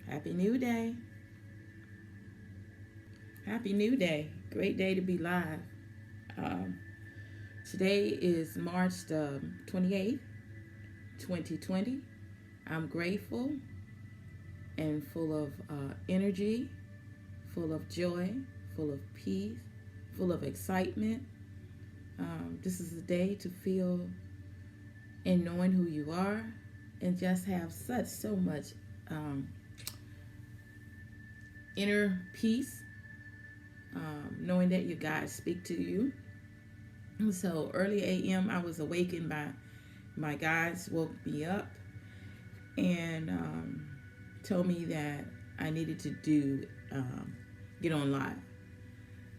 Happy New Day. Happy New Day. Great day to be live. Um, Today is March the 28th, 2020. I'm grateful and full of energy, full of joy, full of peace, full of excitement. This is a day to feel in knowing who you are and just have so much um, inner peace, knowing that your God speak to you. So early a.m. I was awakened by my guides woke me up and told me that I needed to get on live.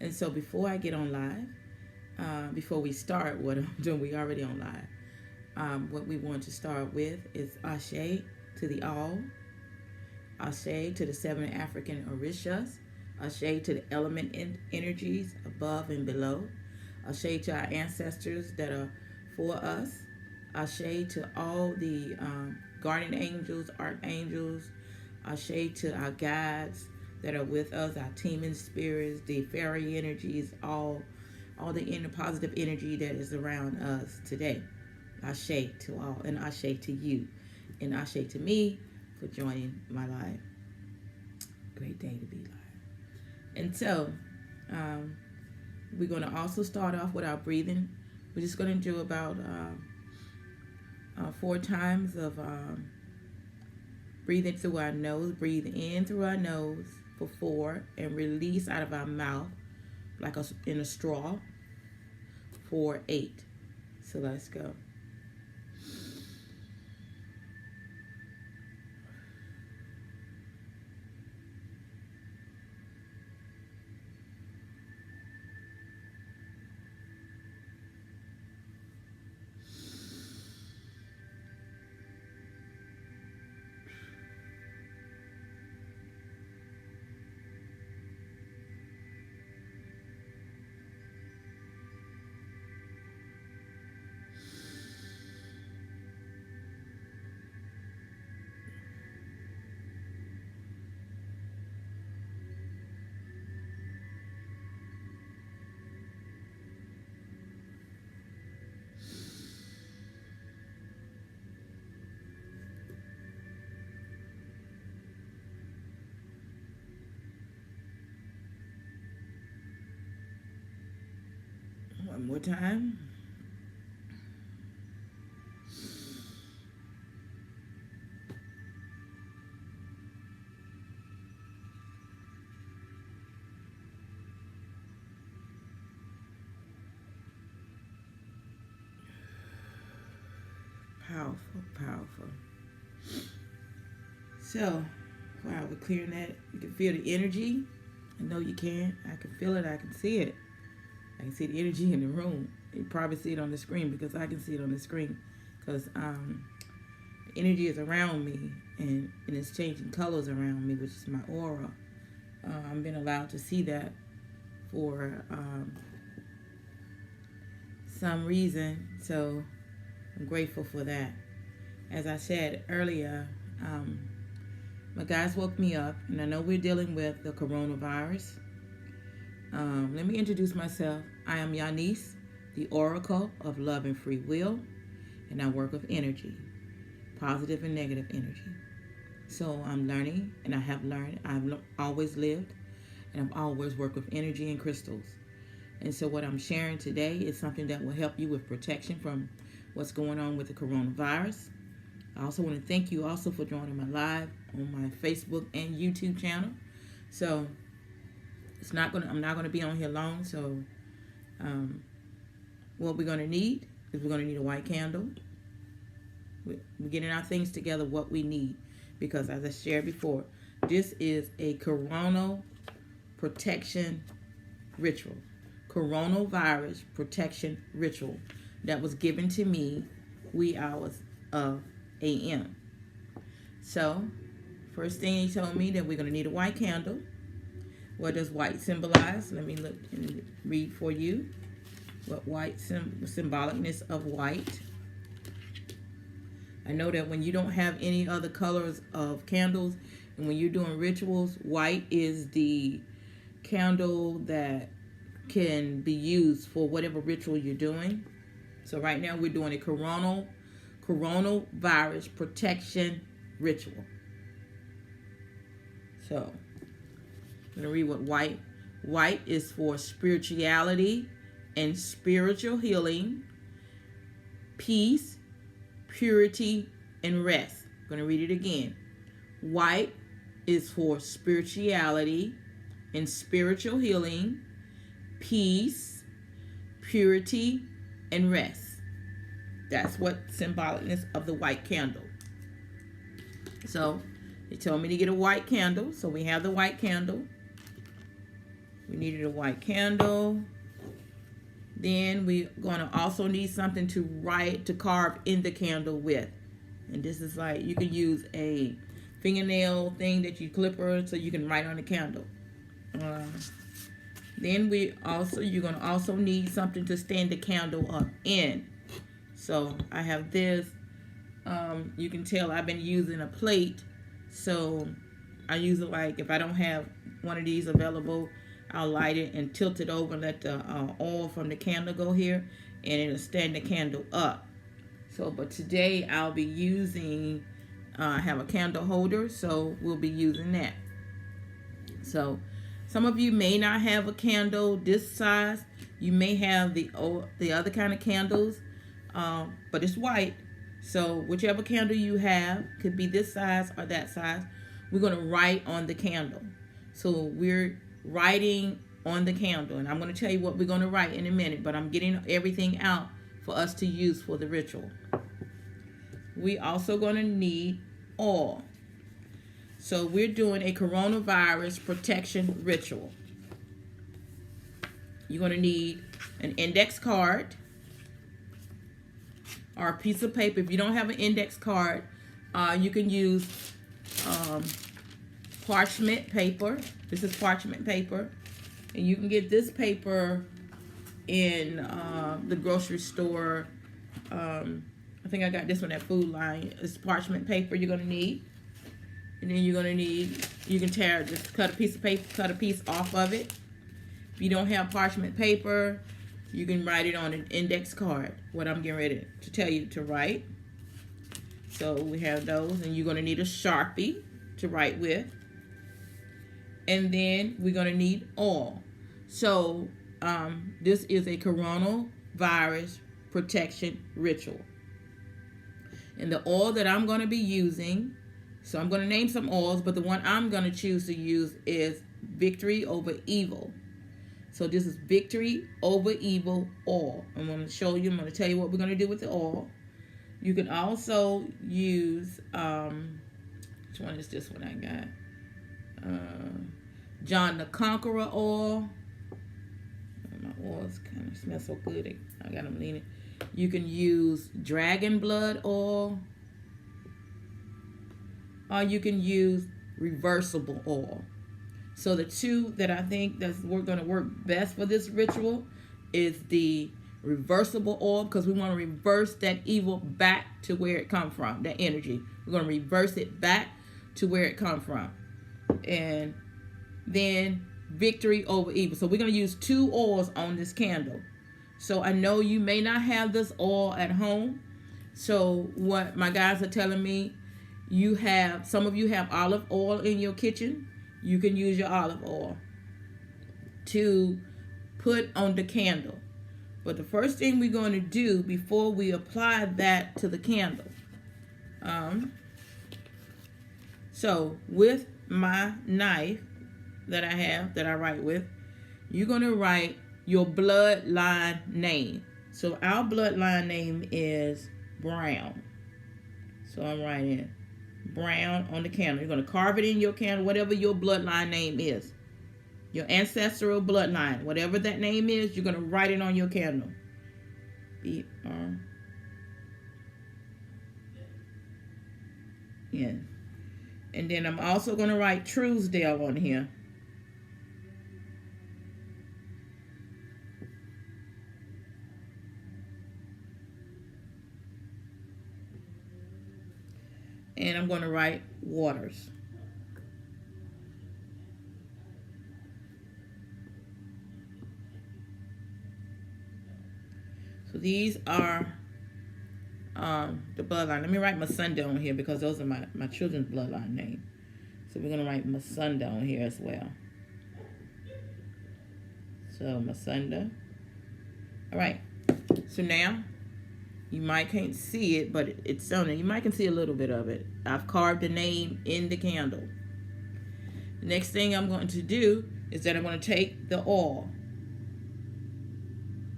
And so before I get on live, before we start what I'm doing, we already on live. What we want to start with is Ashe to the all, Ashe to the seven African Orishas, Ashe to the element energies above and below, Ashe to our ancestors that are for us, Ashe to all the guardian angels, archangels, Ashe to our guides that are with us, our teaming spirits, the fairy energies, all the inner positive energy that is around us today. Ashe to all, and Ashe to you, and Ashe to me for joining my live. Great day to be live. And so, we're going to also start off with our breathing. We're just going to do about 4 times of breathing through our nose. Breathe in through our nose for 4 and release out of our mouth like in a straw for 8. So let's go. One more time. Powerful, powerful. So, wow, we're clearing that. You can feel the energy. I know you can. I can feel it. I can see it. I can see the energy in the room. You probably see it on the screen because I can see it on the screen. Because the energy is around me and it's changing colors around me, which is my aura. I've been allowed to see that for some reason. So I'm grateful for that. As I said earlier, my guys woke me up, and I know we're dealing with the coronavirus. Let me introduce myself. I am Yanis, the Oracle of Love and Free Will, and I work with energy, positive and negative energy. So I'm learning, and I have learned. I've always lived, and I've always worked with energy and crystals. And so what I'm sharing today is something that will help you with protection from what's going on with the coronavirus. I also want to thank you also for joining my live on my Facebook and YouTube channel. So I'm not gonna be on here long. So what we're gonna need is we're gonna need a white candle. We're getting our things together, what we need, because as I shared before, this is a coronal protection ritual, coronavirus protection ritual that was given to me wee hours of a.m. So, first thing he told me that we're going to need a white candle. What does white symbolize? Let me look and read for you what white symbolicness of white. I know that when you don't have any other colors of candles And when you're doing rituals, white is the candle that can be used for whatever ritual you're doing. So right now we're doing a coronavirus protection ritual. So I'm going to read what white is for: spirituality and spiritual healing, peace, purity, and rest. I'm going to read it again. White is for spirituality and spiritual healing, peace, purity, and rest. That's what symbolicness of the white candle. So they told me to get a white candle. So we have the white candle. We needed a white candle. Then we're going to also need something to carve in the candle with. And this is like, you can use a fingernail thing that you clipper so you can write on the candle. Then you're going to also need something to stand the candle up in. So I have this. You can tell I've been using a plate. So I use it like, if I don't have one of these available, I'll light it and tilt it over and let the oil from the candle go here, and it'll stand the candle up. So, but today I'll be using, I have a candle holder, so we'll be using that. So some of you may not have a candle this size. You may have the other kind of candles, but it's white. So whichever candle you have, could be this size or that size, we're going to write on the candle. So we're writing on the candle, and I'm going to tell you what we're going to write in a minute, but I'm getting everything out for us to use for the ritual. We also going to need oil. So we're doing a coronavirus protection ritual. You're going to need an index card or a piece of paper. If you don't have an index card, you can use parchment paper. This is parchment paper, and you can get this paper in the grocery store. I think I got this one at Food Line. It's parchment paper you're gonna need, and then you're gonna need, you can just cut a piece of paper, cut a piece off of it. If you don't have parchment paper, you can write it on an index card, what I'm getting ready to tell you to write. So we have those, and you're gonna need a Sharpie to write with. And then we're going to need oil. So this is a coronavirus protection ritual. And the oil that I'm going to be using, so I'm going to name some oils, but the one I'm going to choose to use is Victory Over Evil. So this is Victory Over Evil oil. I'm going to show you, I'm going to tell you what we're going to do with the oil. You can also use, which one is this one I got? John the Conqueror oil. My oils kind of smell so good. I got them leaning. You can use Dragon Blood oil, or you can use reversible oil. So the two that I think we're going to work best for this ritual is the reversible oil, because we want to reverse that evil back to where it come from. That energy, we're going to reverse it back to where it come from. And then Victory Over Evil. So we're going to use 2 oils on this candle. So I know you may not have this oil at home. So what my guys are telling me, some of you have olive oil in your kitchen. You can use your olive oil to put on the candle. But the first thing we're going to do before we apply that to the candle, so with my knife that I have, that I write with, you're going to write your bloodline name. So our bloodline name is Brown. So I'm writing Brown on the candle. You're going to carve it in your candle, whatever your bloodline name is. Your ancestral bloodline, whatever that name is, you're going to write it on your candle. B-R. Yeah. And then I'm also going to write Truesdale on here. And I'm going to write Waters. these are the bloodline. Let me write Masunda on here because those are my children's bloodline name. So we're going to write Masunda on here as well. So Masunda. All right. So now, you might can't see it, but it's on there. You might can see a little bit of it. I've carved the name in the candle. The next thing I'm going to do is that I'm going to take the oil.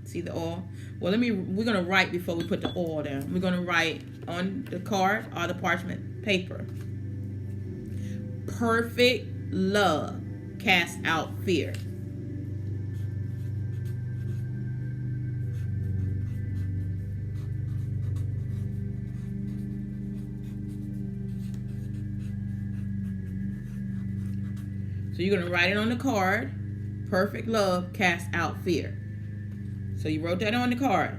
See the oil? Well, we're going to write before we put the oil down. We're going to write on the card or the parchment paper. Perfect love casts out fear. So you're going to write it on the card. Perfect love casts out fear. So you wrote that on the card.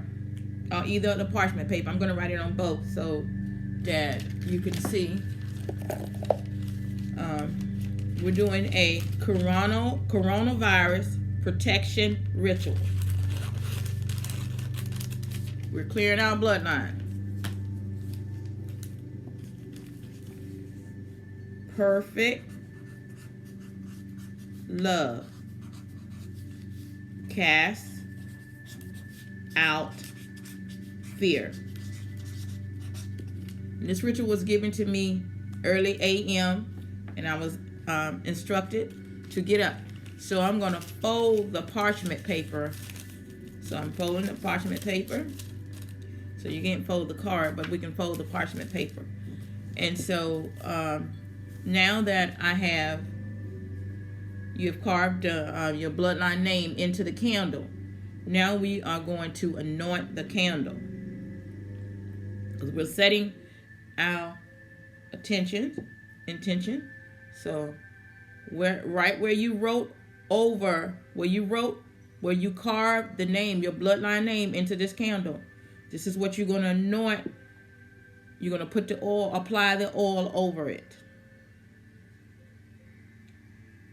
Either the parchment paper. I'm going to write it on both so that you can see. We're doing a coronavirus protection ritual. We're clearing our bloodline. Perfect love casts out fear. And this ritual was given to me early a.m. and I was instructed to get up. So I'm going to fold the parchment paper. So I'm folding the parchment paper. So you can't fold the card, but we can fold the parchment paper. And so now that you have carved your bloodline name into the candle, now we are going to anoint the candle. Because we're setting our intention. So right where you carved the name, your bloodline name into this candle, this is what you're going to anoint. You're going to put the oil, apply the oil over it.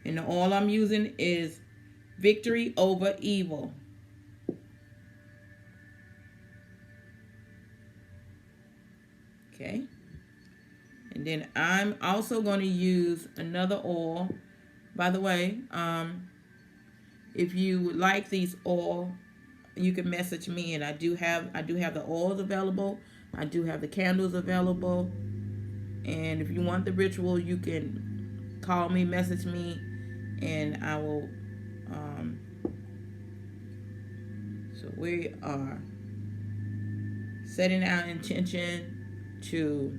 And the oil I'm using is Victory Over Evil. Okay. And then I'm also going to use another oil. By the way, if you would like these oil, you can message me, and I do have the oils available. I do have the candles available. And if you want the ritual, you can call me, message me, and I will. So we are setting our intention to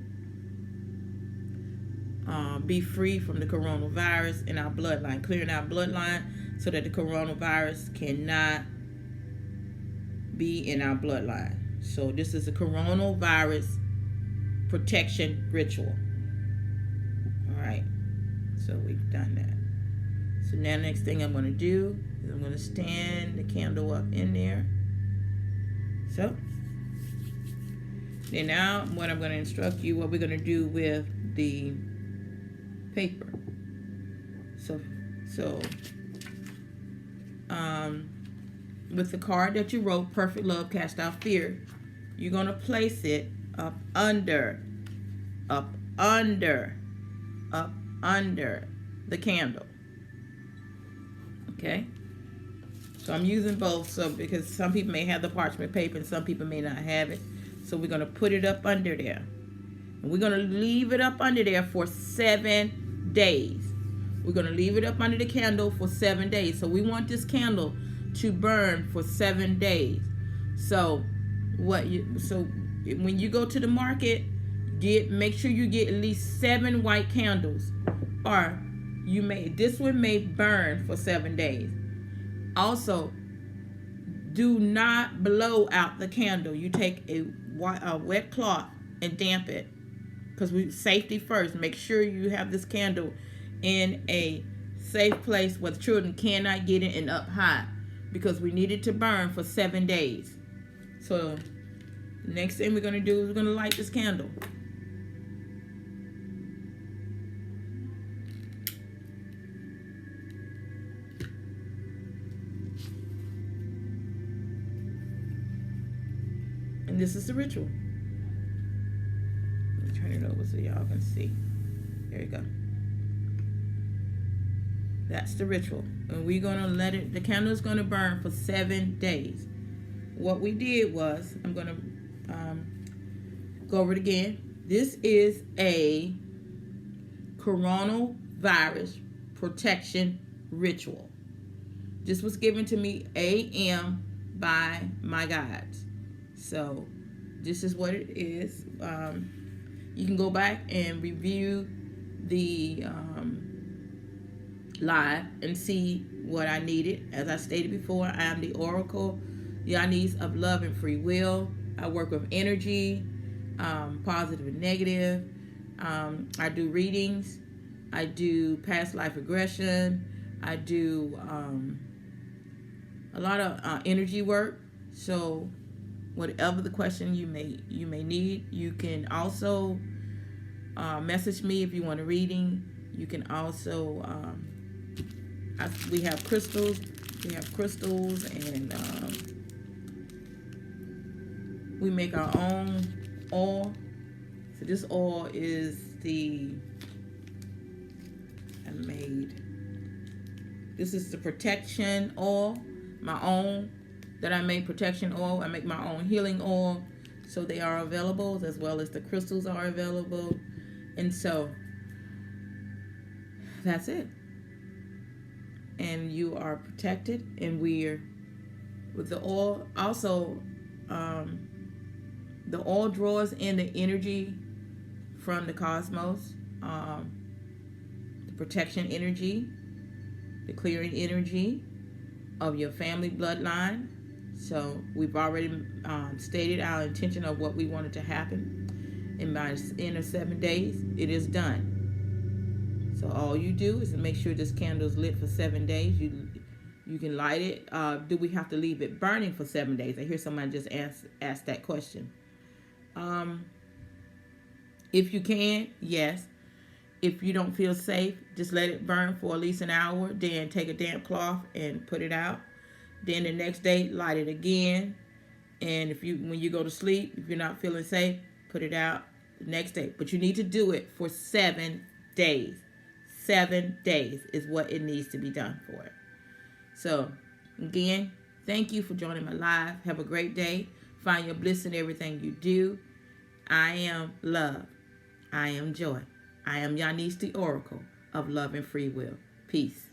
be free from the coronavirus in our bloodline, clearing our bloodline so that the coronavirus cannot be in our bloodline. So this is a coronavirus protection ritual. All right, so we've done that. So now next thing I'm going to do is I'm going to stand the candle up in there. So then now what I'm going to instruct you what we're going to do with the paper. So with the card that you wrote, Perfect Love Cast Out Fear, you're going to place it up under the candle. Okay? So I'm using both, so because some people may have the parchment paper and some people may not have it. So we're going to put it up under there. And we're going to leave it up under there for 7 days. We're going to leave it up under the candle for 7 days. So we want this candle to burn for 7 days. So when you go to the market, make sure you get at least 7 white candles. Or this one may burn for 7 days. Also, do not blow out the candle. You take a wet cloth and damp it, because safety first. Make sure you have this candle in a safe place where the children cannot get it and up high, because we need it to burn for 7 days. So next thing we're going to do is we're going to light this candle. this is the ritual. Let me turn it over so y'all can see. There you go. That's the ritual. And we're going to let it, the candle is going to burn for 7 days. What we did was, I'm going to go over it again. This is a coronavirus protection ritual. This was given to me AM by my guides. So this is what it is. You can go back and review the live and see what I needed. As I stated before, I am the Oracle Yanis of Love and Free Will. I work with energy, positive and negative. I do readings. I do past life regression. I do a lot of energy work. So whatever the question you may need, you can also message me if you want a reading. You can also we have crystals. We have crystals, and we make our own oil. So this oil is this is the protection oil, my own that I make, protection oil. I make my own healing oil, so they are available, as well as the crystals are available. And so that's it. And you are protected, and we're with the oil. Also, the oil draws in the energy from the cosmos, the protection energy, the clearing energy of your family bloodline. So we've already stated our intention of what we wanted to happen. In my inner 7 days, it is done. So all you do is to make sure this candle is lit for 7 days. You can light it. Do we have to leave it burning for 7 days? I hear somebody just ask that question. If you can, yes. If you don't feel safe, just let it burn for at least an hour. Then take a damp cloth and put it out. Then the next day, light it again. And when you go to sleep, if you're not feeling safe, put it out the next day. But you need to do it for 7 days. 7 days is what it needs to be done for. So, again, thank you for joining my live. Have a great day. Find your bliss in everything you do. I am love. I am joy. I am Yanis, the Oracle of Love and Free Will. Peace.